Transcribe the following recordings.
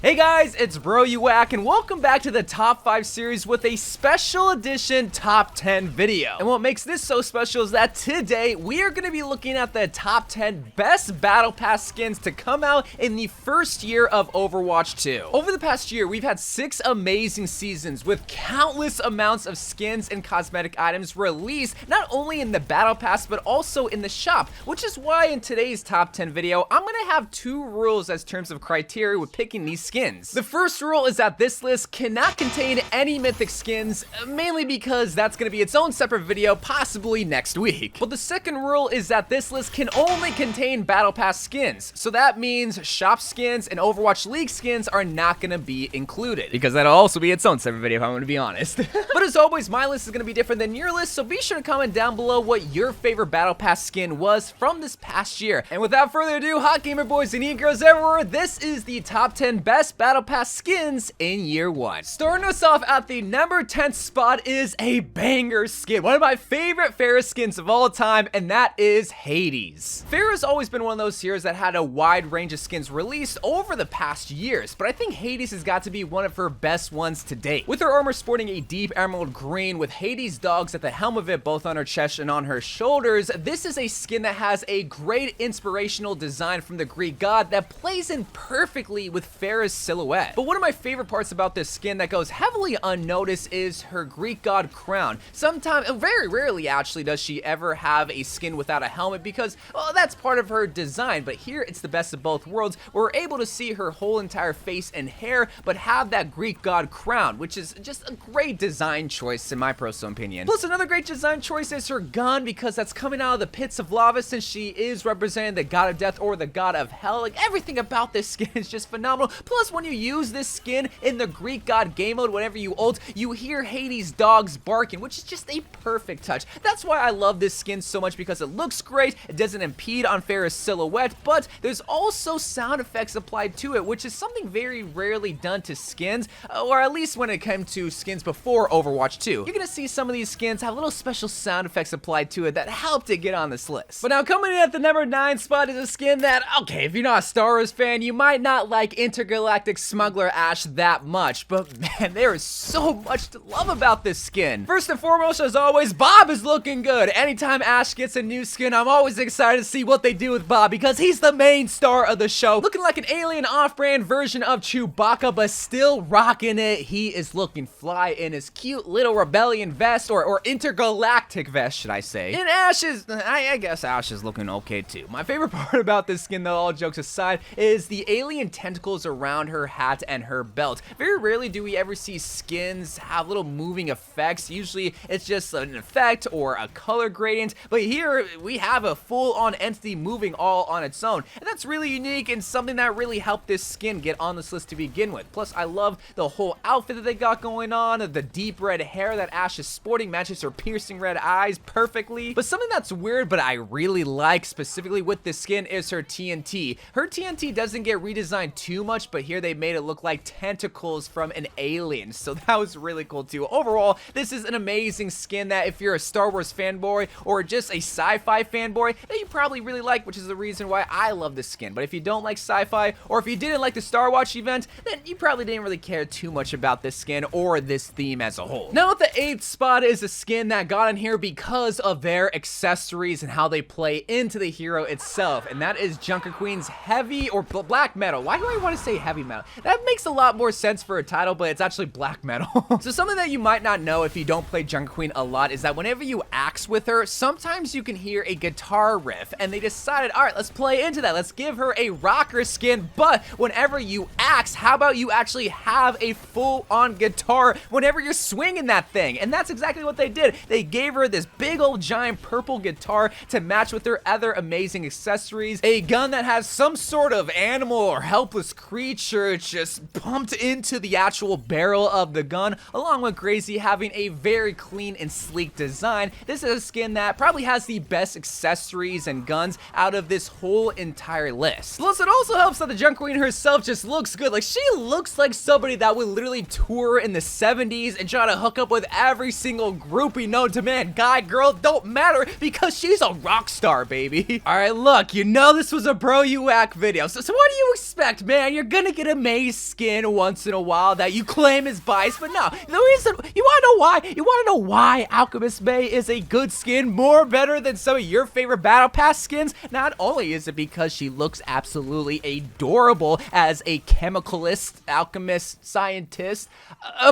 Hey guys, it's Bro You Whack, and welcome back to the Top 5 series with a special edition Top 10 video. And what makes this so special is that today we are going to be looking at the Top 10 best Battle Pass skins to come out in the first year of Overwatch 2. Over the past year, we've had 6 amazing seasons with countless amounts of skins and cosmetic items released not only in the Battle Pass but also in the shop, which is why in today's Top 10 video, I'm going to have 2 rules as terms of criteria with picking these skins. The first rule is that this list cannot contain any mythic skins, mainly because that's going to be its own separate video, possibly next week. But the second rule is that this list can only contain Battle Pass skins, so that means shop skins and Overwatch League skins are not going to be included, because that'll also be its own separate video if I'm going to be honest. But as always, my list is going to be different than your list, so be sure to comment down below what your favorite Battle Pass skin was from this past year. And without further ado, hot gamer boys and e-girls everywhere, this is the top 10 best Battle Pass skins in year 1. Starting us off at the number 10th spot is a banger skin, one of my favorite Pharah skins of all time, and that is Hades. Pharah's always been one of those heroes that had a wide range of skins released over the past years, but I think Hades has got to be one of her best ones to date. With her armor sporting a deep emerald green with Hades dogs at the helm of it, both on her chest and on her shoulders, this is a skin that has a great inspirational design from the Greek god that plays in perfectly with Pharah's silhouette. But one of my favorite parts about this skin that goes heavily unnoticed is her Greek god crown. Sometimes, very rarely actually, does she ever have a skin without a helmet because, well, that's part of her design. But here it's the best of both worlds. We're able to see her whole entire face and hair, but have that Greek god crown, which is just a great design choice in my personal opinion. Plus, another great design choice is her gun, because that's coming out of the pits of lava, since she is representing the god of death or the god of hell. Like, everything about this skin is just phenomenal. Plus, when you use this skin in the Greek god game mode, whenever you ult, you hear Hades dogs barking, which is just a perfect touch. That's why I love this skin so much, because it looks great, it doesn't impede on Pharah's silhouette, but there's also sound effects applied to it, which is something very rarely done to skins, or at least when it came to skins before Overwatch 2. You're gonna see some of these skins have little special sound effects applied to it that helped it get on this list. But now coming in at the number 9 spot is a skin that, okay, if you're not a Star Wars fan, you might not like Intergalactic Smuggler Ashe that much, but man, there is so much to love about this skin. First and foremost, as always, Bob is looking good. Anytime Ashe gets a new skin, I'm always excited to see what they do with Bob, because he's the main star of the show. Looking like an alien off-brand version of Chewbacca, but still rocking it. He is looking fly in his cute little rebellion vest, or intergalactic vest, should I say. And Ashe is, I guess Ashe is looking okay too. My favorite part about this skin, though, all jokes aside, is the alien tentacles around her hat and her belt. Very rarely do we ever see skins have little moving effects. Usually it's just an effect or a color gradient, but here we have a full-on entity moving all on its own, and that's really unique and something that really helped this skin get on this list to begin with. Plus, I love the whole outfit that they got going on. The deep red hair that Ashe is sporting matches her piercing red eyes perfectly. But something that's weird but I really like specifically with this skin is her TNT. Her TNT doesn't get redesigned too much, but here they made it look like tentacles from an alien, so that was really cool too. Overall, this is an amazing skin that if you're a Star Wars fanboy or just a sci-fi fanboy, that you probably really like, which is the reason why I love this skin. But if you don't like sci-fi, or if you didn't like the Star Watch event, then you probably didn't really care too much about this skin or this theme as a whole. Now at the 8th spot is a skin that got in here because of their accessories and how they play into the hero itself, and that is Junker Queen's heavy or black metal. Why do I want to say heavy metal? That makes a lot more sense for a title, but it's actually black metal. So something that you might not know if you don't play Junker Queen a lot is that whenever you axe with her, sometimes you can hear a guitar riff, and they decided, all right, let's play into that. Let's give her a rocker skin, but whenever you axe, how about you actually have a full-on guitar whenever you're swinging that thing? And that's exactly what they did. They gave her this big old giant purple guitar to match with her other amazing accessories, a gun that has some sort of animal or helpless creature just pumped into the actual barrel of the gun, along with Gracie having a very clean and sleek design. This is a skin that probably has the best accessories and guns out of this whole entire list. Plus, it also helps that the Junker Queen herself just looks good. Like, she looks like somebody that would literally tour in the 70s and try to hook up with every single groupie known to man. Guy, girl, don't matter, because she's a rock star, baby. All right, look, you know this was a Bro You Whack video, so what do you expect, man? You're gonna get a Maze skin once in a while that you claim is biased, but no. The reason, you wanna know why? You wanna know why Alchemist May is a good skin, more better than some of your favorite Battle Pass skins? Not only is it because she looks absolutely adorable as a chemicalist, alchemist, scientist,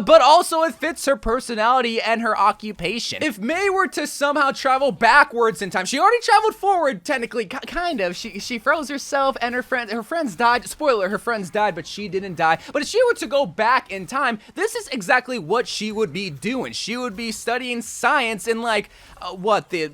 but also it fits her personality and her occupation. If May were to somehow travel backwards in time, she already traveled forward, technically, kind of. She froze herself and her friends died. Spoiler, her friends died, but she didn't die. But if she were to go back in time, this is exactly what she would be doing. She would be studying science in like, what, the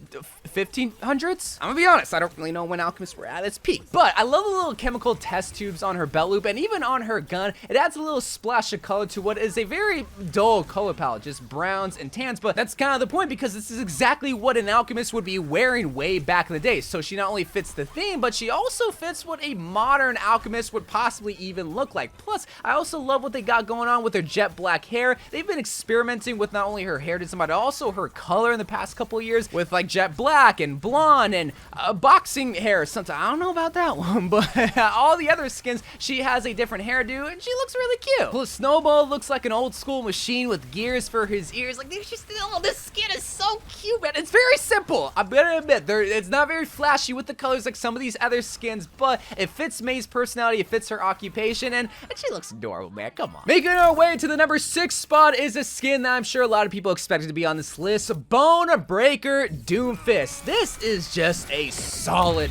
1500s? I'm gonna be honest, I don't really know when alchemists were at its peak, but I love the little chemical test tubes on her belt loop and even on her gun. It adds a little splash of color to what is a very dull color palette, just browns and tans, but that's kind of the point because this is exactly what an alchemist would be wearing way back in the day. So she not only fits the theme, but she also fits what a modern alchemist would possibly even look like. Plus, I also love what they got going on with her jet black hair. They've been experimenting with not only her hair design, but also her color in the past couple years with like jet black and blonde and boxing hair. Sometimes I don't know about that one, but all the other skins, she has a different hairdo and she looks really cute. Plus, Snowball looks like an old school machine with gears for his ears. Like, oh, this skin is so cute, man. It's very simple. I'm gonna admit, it's not very flashy with the colors like some of these other skins, but it fits May's personality, it fits her occupation, and she looks adorable, man. Come on. Making our way to the number 6 spot is a skin that I'm sure a lot of people expected to be on this list. Bone Breaker Doomfist. This is just a solid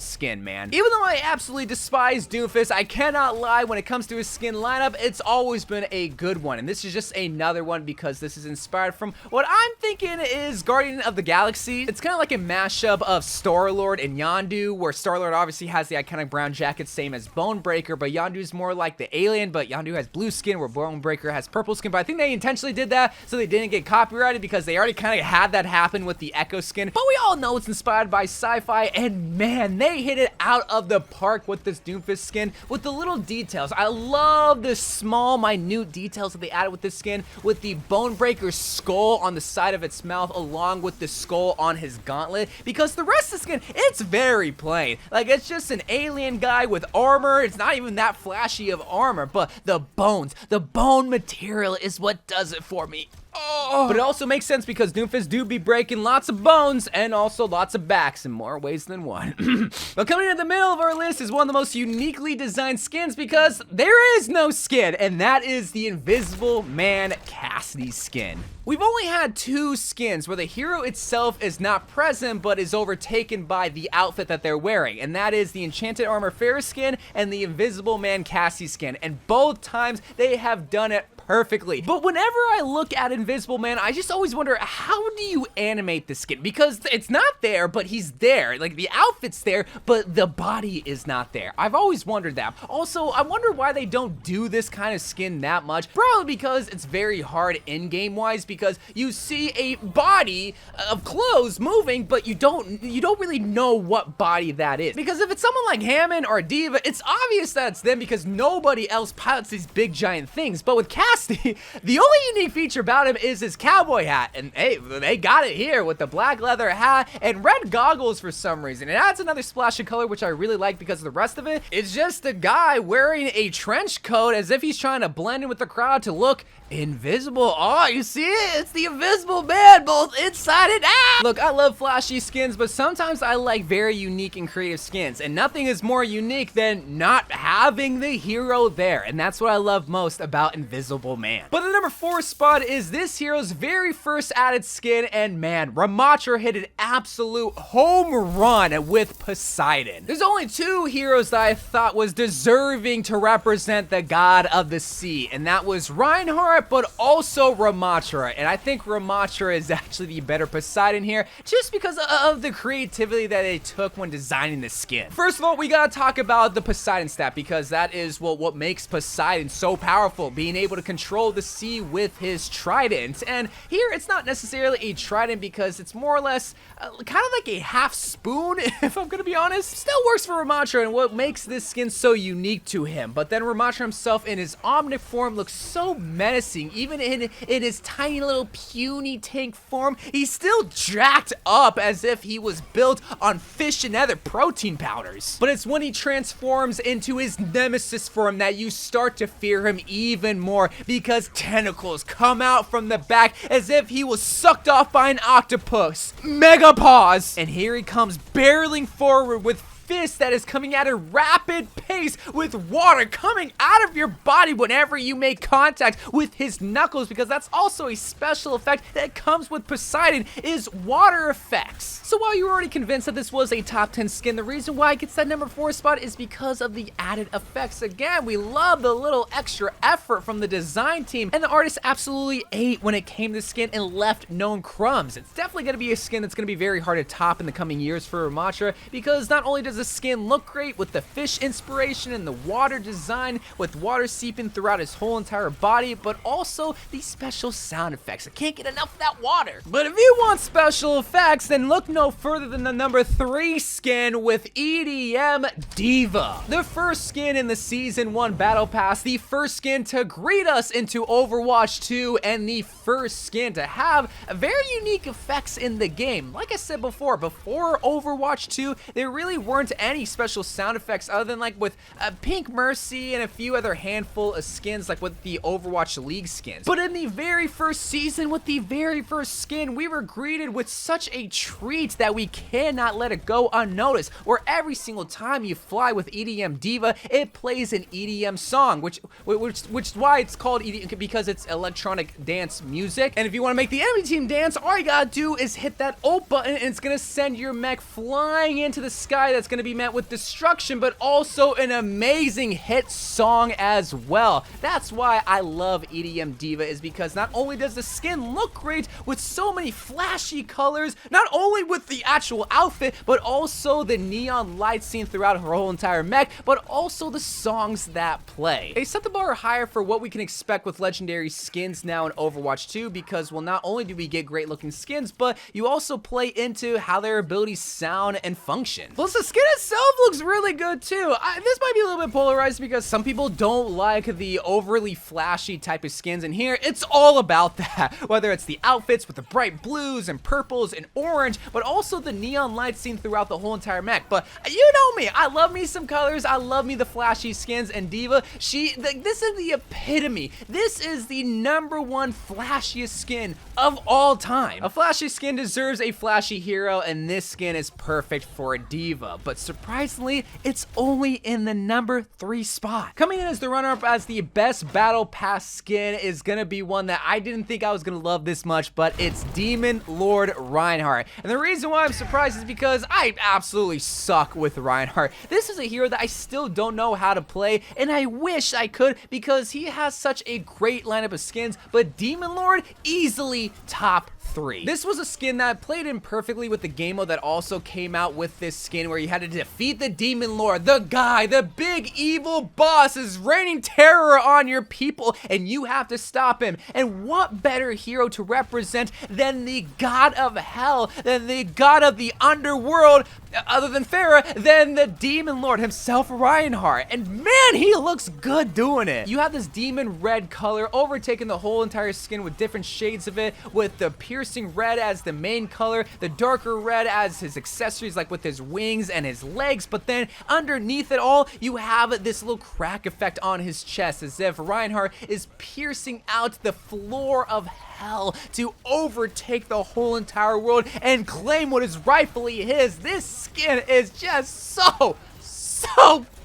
skin, man. Even though I absolutely despise Doomfist, I cannot lie, when it comes to his skin lineup, it's always been a good one. And this is just another one because this is inspired from what I'm thinking is Guardian of the Galaxy. It's kind of like a mashup of Star-Lord and Yondu, where Star-Lord obviously has the iconic brown jacket, same as Bonebreaker, but Yondu's more like the alien, but Yondu has blue skin where Bonebreaker has purple skin. But I think they intentionally did that so they didn't get copyrighted because they already kind of had that happen with the Echo skin. But we all know it's inspired by sci-fi, and man, they hit it out of the park with this Doomfist skin with the little details. I love the small, minute details that they added with this skin, with the Bonebreaker skull on the side of its mouth along with the skull on his gauntlet, because the rest of the skin, it's very plain. Like, it's just an alien guy with armor. It's not even that flashy of armor, but the bones, the bone material is what does it for me. Oh. But it also makes sense because Doomfist do be breaking lots of bones and also lots of backs in more ways than one. But coming in the middle of our list is one of the most uniquely designed skins because there is no skin, and that is the Invisible Man Cassidy skin. We've only had 2 skins where the hero itself is not present but is overtaken by the outfit that they're wearing, and that is the Enchanted Armor Fair skin and the Invisible Man Cassidy skin, and both times they have done it perfectly. But whenever I look at Invisible Man, I just always wonder, how do you animate the skin? Because it's not there, but he's there. Like, the outfit's there, but the body is not there. I've always wondered that. Also, I wonder why they don't do this kind of skin that much. Probably because it's very hard in-game wise, because you see a body of clothes moving, but you don't really know what body that is. Because if it's someone like Hammond or Diva, it's obvious that it's them because nobody else pilots these big giant things. But with Cassidy, the only unique feature about him is his cowboy hat, and hey, they got it here with the black leather hat and red goggles for some reason. It adds another splash of color, which I really like because the rest of it is just a guy wearing a trench coat as if he's trying to blend in with the crowd to look invisible. Oh, you see it? It's the Invisible Man, both inside and out. Look, I love flashy skins, but sometimes I like very unique and creative skins, and nothing is more unique than not having the hero there, and that's what I love most about Invisible Man. But the number 4 spot is this hero's very first added skin, and man, Ramatra hit an absolute home run with Poseidon. There's only 2 heroes that I thought was deserving to represent the god of the sea, and that was Reinhardt, but also Ramatra. And I think Ramatra is actually the better Poseidon here, just because of the creativity that they took when designing the skin. First of all, we gotta talk about the Poseidon stat, because that is what makes Poseidon so powerful, being able to control the sea with his trident. And here, it's not necessarily a trident because it's more or less kind of like a half spoon, if I'm gonna be honest. Still works for Ramatra, and what makes this skin so unique to him. But then Ramatra himself in his omnic form looks so menacing amazing. Even in his tiny little puny tank form, he's still jacked up as if he was built on fish and other protein powders. But it's when he transforms into his nemesis form that you start to fear him even more, because tentacles come out from the back as if he was sucked off by an octopus. Mega paws! And here he comes barreling forward with fist that is coming at a rapid pace, with water coming out of your body whenever you make contact with his knuckles, because that's also a special effect that comes with Poseidon, is water effects. So while you were already convinced that this was a top 10 skin, the reason why it gets that number 4 spot is because of the added effects. Again, we love the little extra effort from the design team, and the artist absolutely ate when it came to skin and left no crumbs. It's definitely going to be a skin that's going to be very hard to top in the coming years for Ramattra, because not only does the skin look great with the fish inspiration and the water design with water seeping throughout his whole entire body, but also the special sound effects. I can't get enough of that water. But if you want special effects, then look no further than the number 3 skin with EDM Diva. The first skin in the Season 1 Battle Pass, the first skin to greet us into Overwatch 2, and the first skin to have very unique effects in the game. Like I said before Overwatch 2, there really weren't any special sound effects other than like with Pink Mercy and a few other handful of skins like with the Overwatch League skins. But in the very first season with the very first skin, we were greeted with such a treat that we cannot let it go unnoticed, where every single time you fly with EDM Diva, it plays an EDM song, which is why it's called EDM, because it's electronic dance music. And if you want to make the enemy team dance, all you gotta do is hit that ult button, and it's gonna send your mech flying into the sky. That's gonna be met with destruction, but also an amazing hit song as well. That's why I love EDM Diva, is because not only does the skin look great with so many flashy colors, not only with the actual outfit, but also the neon lights seen throughout her whole entire mech, but also the songs that play. They set the bar higher for what we can expect with legendary skins now in Overwatch 2, because, well, not only do we get great looking skins, but you also play into how their abilities sound and function. Plus, the skin itself looks really good too. This might be a little bit polarized because some people don't like the overly flashy type of skins, and here it's all about that. Whether it's the outfits with the bright blues and purples and orange, but also the neon lights seen throughout the whole entire mech. But you know me, I love me some colors, I love me the flashy skins, and Diva, this is the epitome. This is the #1 flashiest skin of all time. A flashy skin deserves a flashy hero, and this skin is perfect for a Diva. But surprisingly, it's only in the number 3 spot. Coming in as the runner-up as the best Battle Pass skin is gonna be one that I didn't think I was gonna love this much, but it's Demon Lord Reinhardt. And the reason why I'm surprised is because I absolutely suck with Reinhardt. This is a hero that I still don't know how to play, and I wish I could, because he has such a great lineup of skins, but Demon Lord, easily top 3. This was a skin that played in perfectly with the game mode that also came out with this skin, where you had to defeat the Demon Lord, the guy, the big evil boss is raining terror on your people, and you have to stop him. And what better hero to represent than the god of hell, than the god of the underworld, other than Farah, than the Demon Lord himself, Reinhardt. And man, he looks good doing it. You have this demon red color overtaking the whole entire skin with different shades of it, with the piercing red as the main color, the darker red as his accessories, like with his wings and his legs. But then underneath it all, you have this little crack effect on his chest, as if Reinhardt is piercing out the floor of hell to overtake the whole entire world and claim what is rightfully his. This skin is just so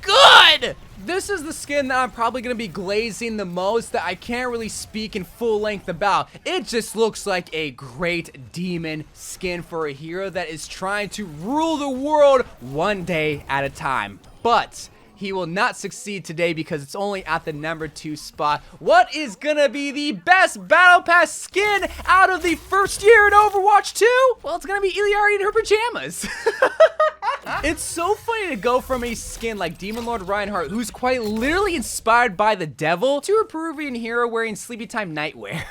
good! This is the skin that I'm probably going to be glazing the most, that I can't really speak in full length about. It just looks like a great demon skin for a hero that is trying to rule the world one day at a time. But he will not succeed today because it's only at the number 2 spot. What is gonna be the best Battle Pass skin out of the first year in Overwatch 2? Well, it's gonna be Iliari in her pajamas. It's so funny to go from a skin like Demon Lord Reinhardt, who's quite literally inspired by the devil, to a Peruvian hero wearing sleepy time nightwear.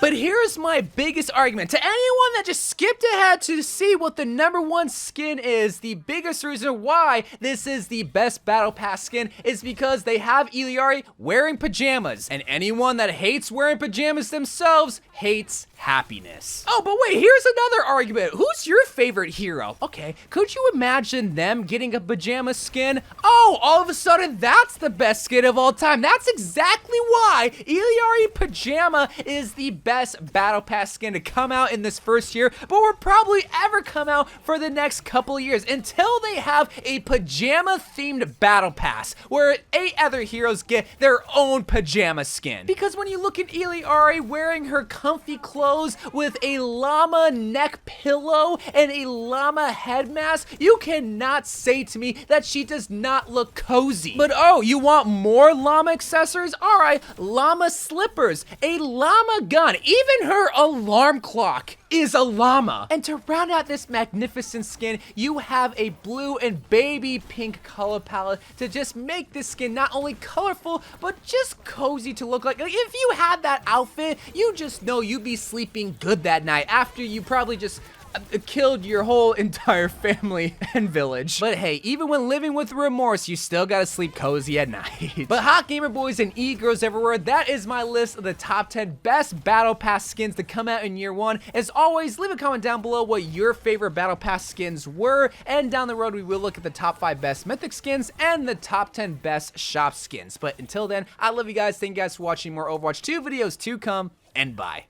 But here's my biggest argument. To anyone that just skipped ahead to see what the #1 skin is, the biggest reason why this is the best Battle Pass skin is because they have Iliari wearing pajamas. And anyone that hates wearing pajamas themselves hates happiness. Oh, but wait, here's another argument. Who's your favorite hero? Okay, could you imagine them getting a pajama skin? Oh, all of a sudden, that's the best skin of all time. That's exactly why Iliari Pajama is the best Battle Pass skin to come out in this first year, but will probably ever come out for the next couple years until they have a pajama-themed Battle Pass, where 8 other heroes get their own pajama skin. Because when you look at Iliari wearing her comfy clothes with a llama neck pillow and a llama head mask, you cannot say to me that she does not look cozy. But oh, you want more llama accessories? Alright, llama slippers, a llama gun, even her alarm clock is a llama. And to round out this magnificent skin, you have a blue and baby pink color palette to just make this skin not only colorful, but just cozy to look like. If you had that outfit, you just know you'd be sleeping good that night after you probably just killed your whole entire family and village. But hey, even when living with remorse, you still gotta sleep cozy at night. But hot gamer boys and e-girls everywhere, that is my list of the top 10 best Battle Pass skins to come out in year 1. As always, leave a comment down below what your favorite Battle Pass skins were, and down the road we will look at the top 5 best mythic skins and the top 10 best shop skins. But until then, I love you guys. Thank you guys for watching. More Overwatch 2 videos to come, and bye.